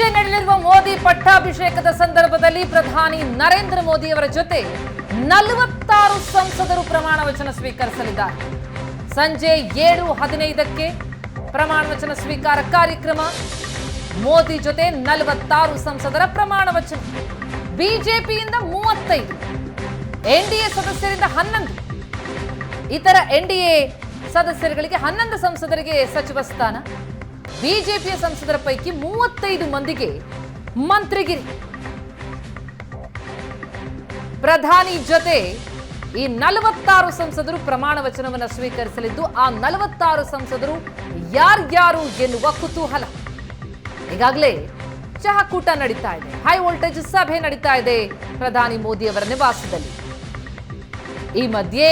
ಸಂಜೆ ನಡೆಯಲಿರುವ ಮೋದಿ ಪಟ್ಟಾಭಿಷೇಕದ ಸಂದರ್ಭದಲ್ಲಿ ಪ್ರಧಾನಿ ನರೇಂದ್ರ ಮೋದಿ ಅವರ ಜೊತೆ 46 ಸಂಸದರು ಪ್ರಮಾಣ ವಚನ ಸ್ವೀಕರಿಸಲಿದ್ದಾರೆ. ಸಂಜೆ 7:15ಕ್ಕೆ ಪ್ರಮಾಣ ವಚನ ಸ್ವೀಕಾರ ಕಾರ್ಯಕ್ರಮ. ಮೋದಿ ಜೊತೆ 46 ಸಂಸದರ ಪ್ರಮಾಣ ವಚನ. ಬಿಜೆಪಿಯಿಂದ 35, ಎನ್ಡಿಎ ಸದಸ್ಯರಿಂದ 11, ಇತರ ಎನ್ಡಿಎ ಸದಸ್ಯರುಗಳಿಗೆ 11 ಸಂಸದರಿಗೆ ಸಚಿವ ಸ್ಥಾನ. ಬಿಜೆಪಿಯ ಸಂಸದರ ಪೈಕಿ 35 ಮಂದಿಗೆ ಮಂತ್ರಿಗಿರಿ. ಪ್ರಧಾನಿ ಜೊತೆ ಈ 46 ಸಂಸದರು ಪ್ರಮಾಣ ವಚನವನ್ನು ಸ್ವೀಕರಿಸಲಿದ್ದು, ಆ 46 ಸಂಸದರು ಯಾರ್ಯಾರು ಎನ್ನುವ ಕುತೂಹಲ. ಈಗಾಗಲೇ ಚಹಾಕೂಟ ನಡೀತಾ ಇದೆ, ಹೈ ವೋಲ್ಟೇಜ್ ಸಭೆ ನಡೀತಾ ಇದೆ ಪ್ರಧಾನಿ ಮೋದಿ ಅವರ ನಿವಾಸದಲ್ಲಿ. ಈ ಮಧ್ಯೆ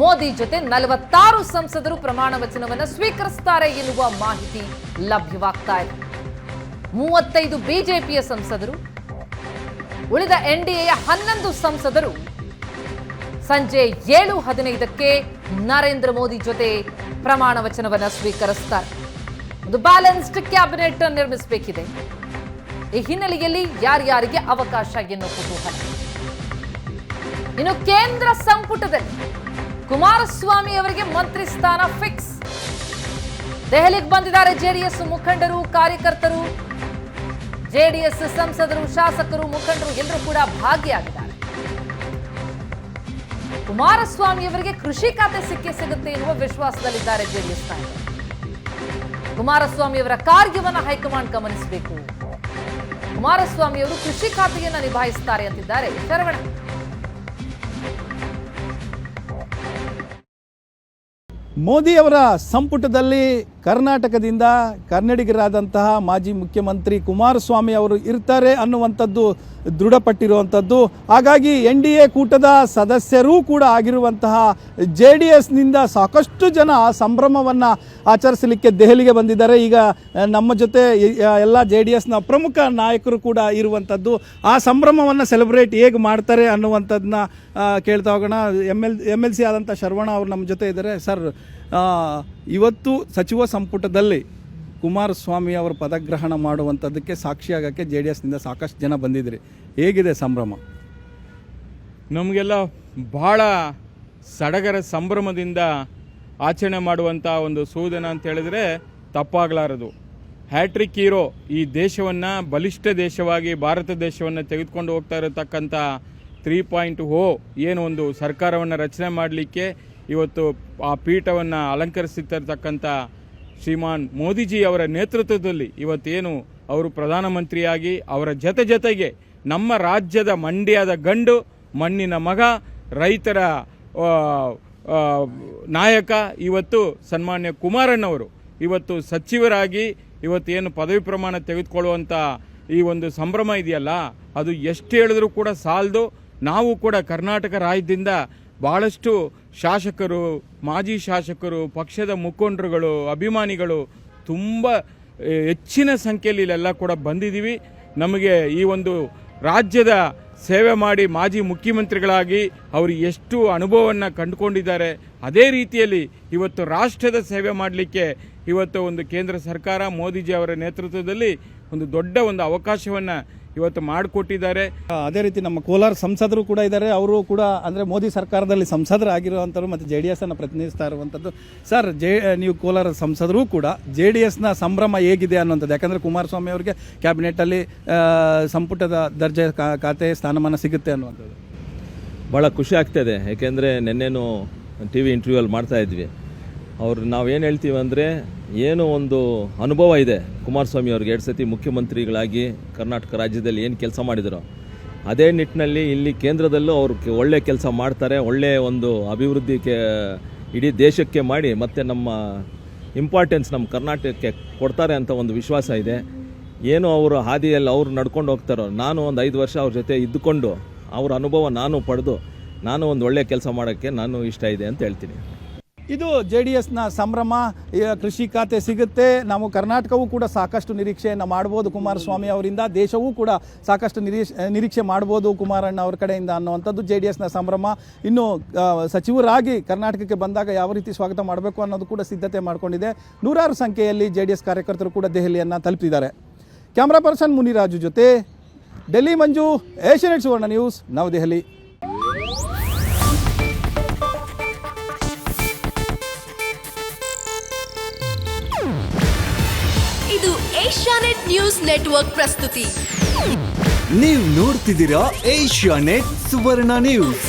ಮೋದಿ ಜೊತೆ 46 ಸಂಸದರು ಪ್ರಮಾಣ ವಚನವನ್ನು ಸ್ವೀಕರಿಸುತ್ತಾರೆ ಎನ್ನುವ ಮಾಹಿತಿ ಲಭ್ಯವಾಗ್ತಾ ಇದೆ. 35 ಬಿಜೆಪಿಯ ಸಂಸದರು, ಉಳಿದ ಎನ್ಡಿಎಯ 11 ಸಂಸದರು ಸಂಜೆ 7:15ಕ್ಕೆ ನರೇಂದ್ರ ಮೋದಿ ಜೊತೆ ಪ್ರಮಾಣ ವಚನವನ್ನು ಸ್ವೀಕರಿಸುತ್ತಾರೆ. ಒಂದು ಬ್ಯಾಲೆನ್ಸ್ಡ್ ಕ್ಯಾಬಿನೆಟ್ ನಿರ್ಮಿಸಬೇಕಿದೆ. ಈ ಹಿನ್ನೆಲೆಯಲ್ಲಿ ಯಾರ್ಯಾರಿಗೆ ಅವಕಾಶ ಎನ್ನುವ ಕುತೂಹಲ. ಇನ್ನು ಕೇಂದ್ರ ಸಂಪುಟದಲ್ಲಿ ಕುಮಾರಸ್ವಾಮಿ ಅವರಿಗೆ ಮಂತ್ರಿ ಸ್ಥಾನ ಫಿಕ್ಸ್. ದೆಹಲಿಗೆ ಬಂದಿದ್ದಾರೆ ಜೆಡಿಎಸ್ ಮುಖಂಡರು, ಕಾರ್ಯಕರ್ತರು, ಜೆಡಿಎಸ್ ಸಂಸದರು, ಶಾಸಕರು, ಮುಖಂಡರು ಎಲ್ಲರೂ ಕೂಡ ಭಾಗಿಯಾಗಿದ್ದಾರೆ. ಕುಮಾರಸ್ವಾಮಿ ಅವರಿಗೆ ಕೃಷಿ ಖಾತೆ ಸಿಗುತ್ತೆ ಎನ್ನುವ ವಿಶ್ವಾಸದಲ್ಲಿದ್ದಾರೆ ಜೆಡಿಎಸ್ ನಾಯಕರು. ಕುಮಾರಸ್ವಾಮಿ ಅವರ ಕಾರ್ಯವನ್ನು ಹೈಕಮಾಂಡ್ ಗಮನಿಸಬೇಕು. ಕುಮಾರಸ್ವಾಮಿ ಅವರು ಕೃಷಿ ಖಾತೆಯನ್ನ ನಿಭಾಯಿಸುತ್ತಾರೆ ಅಂತಿದ್ದಾರೆ ಶರವಣ. ಮೋದಿಯವರ ಸಂಪುಟದಲ್ಲಿ ಕರ್ನಾಟಕದಿಂದ ಕನ್ನಡಿಗರಾದಂತಹ ಮಾಜಿ ಮುಖ್ಯಮಂತ್ರಿ ಕುಮಾರಸ್ವಾಮಿ ಅವರು ಇರ್ತಾರೆ ಅನ್ನುವಂಥದ್ದು ದೃಢಪಟ್ಟಿರುವಂಥದ್ದು. ಹಾಗಾಗಿ NDA ಕೂಟದ ಸದಸ್ಯರೂ ಕೂಡ ಆಗಿರುವಂತಹ JDSನಿಂದ ಸಾಕಷ್ಟು ಜನ ಸಂಭ್ರಮವನ್ನು ಆಚರಿಸಲಿಕ್ಕೆ ದೆಹಲಿಗೆ ಬಂದಿದ್ದಾರೆ. ಈಗ ನಮ್ಮ ಜೊತೆ ಎಲ್ಲ JDSನ ಪ್ರಮುಖ ನಾಯಕರು ಕೂಡ ಇರುವಂಥದ್ದು. ಆ ಸಂಭ್ರಮವನ್ನು ಸೆಲೆಬ್ರೇಟ್ ಹೇಗೆ ಮಾಡ್ತಾರೆ ಅನ್ನುವಂಥದ್ದನ್ನ ಕೇಳ್ತಾ ಹೋಗೋಣ. MLC ಆದಂಥ ಶರವಣ ಅವರು ನಮ್ಮ ಜೊತೆ ಇದ್ದಾರೆ. ಸರ್, ಇವತ್ತು ಸಚಿವ ಸಂಪುಟದಲ್ಲಿ ಕುಮಾರಸ್ವಾಮಿ ಅವರು ಪದಗ್ರಹಣ ಮಾಡುವಂಥದ್ದಕ್ಕೆ ಸಾಕ್ಷಿಯಾಗಕ್ಕೆ JDSನಿಂದ ಸಾಕಷ್ಟು ಜನ ಬಂದಿದ್ರಿ. ಹೇಗಿದೆ ಸಂಭ್ರಮ? ನಮಗೆಲ್ಲ ಬಹಳ ಸಡಗರ ಸಂಭ್ರಮದಿಂದ ಆಚರಣೆ ಮಾಡುವಂಥ ಒಂದು ಸೂದನ ಅಂತ ಹೇಳಿದ್ರೆ ತಪ್ಪಾಗಲಾರದು. ಹ್ಯಾಟ್ರಿಕ್ ಹೀರೋ, ಈ ದೇಶವನ್ನು ಬಲಿಷ್ಠ ದೇಶವಾಗಿ ಭಾರತ ದೇಶವನ್ನು ತೆಗೆದುಕೊಂಡು ಹೋಗ್ತಾ ಇರತಕ್ಕಂಥ 3.0 ಏನು ಒಂದು ಸರ್ಕಾರವನ್ನು ರಚನೆ ಮಾಡಲಿಕ್ಕೆ ಇವತ್ತು ಆ ಪೀಠವನ್ನು ಅಲಂಕರಿಸುತ್ತಿರತಕ್ಕಂಥ ಶ್ರೀಮಾನ್ ಮೋದಿಜಿ ಅವರ ನೇತೃತ್ವದಲ್ಲಿ ಇವತ್ತೇನು ಅವರು ಪ್ರಧಾನಮಂತ್ರಿಯಾಗಿ ಅವರ ಜೊತೆಗೆ ನಮ್ಮ ರಾಜ್ಯದ ಮಂಡ್ಯದ ಗಂಡು, ಮಣ್ಣಿನ ಮಗ, ರೈತರ ನಾಯಕ ಇವತ್ತು ಸನ್ಮಾನ್ಯ ಕುಮಾರಣ್ಣವರು ಇವತ್ತು ಸಚಿವರಾಗಿ ಇವತ್ತೇನು ಪದವಿ ಪ್ರಮಾಣ ತೆಗೆದುಕೊಳ್ಳುವಂಥ ಈ ಒಂದು ಸಂಭ್ರಮ ಇದೆಯಲ್ಲ, ಅದು ಎಷ್ಟು ಹೇಳಿದ್ರೂ ಕೂಡ ಸಾಲದು. ನಾವು ಕೂಡ ಕರ್ನಾಟಕ ರಾಜ್ಯದಿಂದ ಭಾಳಷ್ಟು ಶಾಸಕರು, ಮಾಜಿ ಶಾಸಕರು, ಪಕ್ಷದ ಮುಖಂಡರುಗಳು, ಅಭಿಮಾನಿಗಳು ತುಂಬ ಹೆಚ್ಚಿನ ಸಂಖ್ಯೆಯಲ್ಲಿ ಇಲ್ಲೆಲ್ಲ ಕೂಡ ಬಂದಿದ್ದೀವಿ. ನಮಗೆ ಈ ಒಂದು ರಾಜ್ಯದ ಸೇವೆ ಮಾಡಿ ಮಾಜಿ ಮುಖ್ಯಮಂತ್ರಿಗಳಾಗಿ ಅವರು ಎಷ್ಟು ಅನುಭವವನ್ನು ಕಂಡುಕೊಂಡಿದ್ದಾರೆ, ಅದೇ ರೀತಿಯಲ್ಲಿ ಇವತ್ತು ರಾಷ್ಟ್ರದ ಸೇವೆ ಮಾಡಲಿಕ್ಕೆ ಇವತ್ತು ಒಂದು ಕೇಂದ್ರ ಸರ್ಕಾರ ಮೋದಿಜಿ ಅವರ ನೇತೃತ್ವದಲ್ಲಿ ಒಂದು ದೊಡ್ಡ ಒಂದು ಅವಕಾಶವನ್ನು ಇವತ್ತು ಮಾಡಿಕೊಟ್ಟಿದ್ದಾರೆ. ಅದೇ ರೀತಿ ನಮ್ಮ ಕೋಲಾರ ಸಂಸದರು ಕೂಡ ಇದ್ದಾರೆ. ಅವರು ಕೂಡ ಅಂದರೆ ಮೋದಿ ಸರ್ಕಾರದಲ್ಲಿ ಸಂಸದರಾಗಿರುವಂಥವ್ರು ಮತ್ತು JDSನ್ನು ಪ್ರತಿನಿಧಿಸ್ತಾ ಇರುವಂಥದ್ದು. ಸರ್, ನೀವು ಕೋಲಾರ ಸಂಸದರು ಕೂಡ JDSನ ಸಂಭ್ರಮ ಹೇಗಿದೆ ಅನ್ನುವಂಥದ್ದು? ಯಾಕಂದರೆ ಕುಮಾರಸ್ವಾಮಿ ಅವರಿಗೆ ಕ್ಯಾಬಿನೆಟ್ಟಲ್ಲಿ ಸಂಪುಟದ ದರ್ಜೆ ಖಾತೆ ಸ್ಥಾನಮಾನ ಸಿಗುತ್ತೆ ಅನ್ನುವಂಥದ್ದು ಭಾಳ ಖುಷಿ ಆಗ್ತಾಯಿದೆ. ಯಾಕೆಂದರೆ ನಿನ್ನೆನೂ TV ಇಂಟರ್ವ್ಯೂಲ್ಲಿ ಮಾಡ್ತಾ ಇದ್ವಿ. ನಾವೇನು ಹೇಳ್ತೀವಿ ಅಂದರೆ, ಏನೋ ಒಂದು ಅನುಭವ ಇದೆ ಕುಮಾರಸ್ವಾಮಿ ಅವ್ರಿಗೆ. 2 ಸತಿ ಮುಖ್ಯಮಂತ್ರಿಗಳಾಗಿ ಕರ್ನಾಟಕ ರಾಜ್ಯದಲ್ಲಿ ಏನು ಕೆಲಸ ಮಾಡಿದರೋ ಅದೇ ನಿಟ್ಟಿನಲ್ಲಿ ಇಲ್ಲಿ ಕೇಂದ್ರದಲ್ಲೂ ಅವರು ಒಳ್ಳೆ ಕೆಲಸ ಮಾಡ್ತಾರೆ. ಒಳ್ಳೆಯ ಒಂದು ಅಭಿವೃದ್ಧಿಗೆ ಇಡೀ ದೇಶಕ್ಕೆ ಮಾಡಿ ಮತ್ತು ನಮ್ಮ ಇಂಪಾರ್ಟೆನ್ಸ್ ನಮ್ಮ ಕರ್ನಾಟಕಕ್ಕೆ ಕೊಡ್ತಾರೆ ಅಂತ ಒಂದು ವಿಶ್ವಾಸ ಇದೆ. ಏನು ಅವರು ಹಾದಿಯಲ್ಲಿ ಅವ್ರು ನಡ್ಕೊಂಡು ಹೋಗ್ತಾರೋ, ನಾನು ಒಂದು 5 ವರ್ಷ ಅವ್ರ ಜೊತೆ ಇದ್ದುಕೊಂಡು ಅವ್ರ ಅನುಭವ ನಾನು ಪಡೆದು ನಾನು ಒಂದು ಒಳ್ಳೆಯ ಕೆಲಸ ಮಾಡೋಕ್ಕೆ ನಾನು ಇಷ್ಟ ಇದೆ ಅಂತ ಹೇಳ್ತೀನಿ. ಇದು JDSನ ಸಂಭ್ರಮ. ಕೃಷಿ ಖಾತೆ ಸಿಗುತ್ತೆ. ನಾವು ಕರ್ನಾಟಕವೂ ಕೂಡ ಸಾಕಷ್ಟು ನಿರೀಕ್ಷೆಯನ್ನು ಮಾಡ್ಬೋದು ಕುಮಾರಸ್ವಾಮಿ ಅವರಿಂದ. ದೇಶವೂ ಕೂಡ ಸಾಕಷ್ಟು ನಿರೀಕ್ಷೆ ಮಾಡ್ಬೋದು ಕುಮಾರಣ್ಣ ಅವ್ರ ಕಡೆಯಿಂದ ಅನ್ನುವಂಥದ್ದು JDSನ ಸಂಭ್ರಮ. ಇನ್ನು ಸಚಿವರಾಗಿ ಕರ್ನಾಟಕಕ್ಕೆ ಬಂದಾಗ ಯಾವ ರೀತಿ ಸ್ವಾಗತ ಮಾಡಬೇಕು ಅನ್ನೋದು ಕೂಡ ಸಿದ್ಧತೆ ಮಾಡಿಕೊಂಡಿದೆ. 100 ಸಂಖ್ಯೆಯಲ್ಲಿ JDS ಕಾರ್ಯಕರ್ತರು ಕೂಡ ದೆಹಲಿಯನ್ನು ತಲುಪಿದ್ದಾರೆ. ಕ್ಯಾಮ್ರಾ ಪರ್ಸನ್ ಮುನಿರಾಜು ಜೊತೆ ಡೆಲ್ಲಿ ಮಂಜು, ಏಷ್ಯಾನೆಟ್ ಸುವರ್ಣ ನ್ಯೂಸ್, ನವದೆಹಲಿ. ಇದು ಏಷ್ಯಾನೆಟ್ ನ್ಯೂಸ್ ನೆಟ್ವರ್ಕ್ ಪ್ರಸ್ತುತಿ. ನೀವು ನೋಡ್ತಿದ್ದೀರಾ ಏಷ್ಯಾನೆಟ್ ಸುವರ್ಣ ನ್ಯೂಸ್.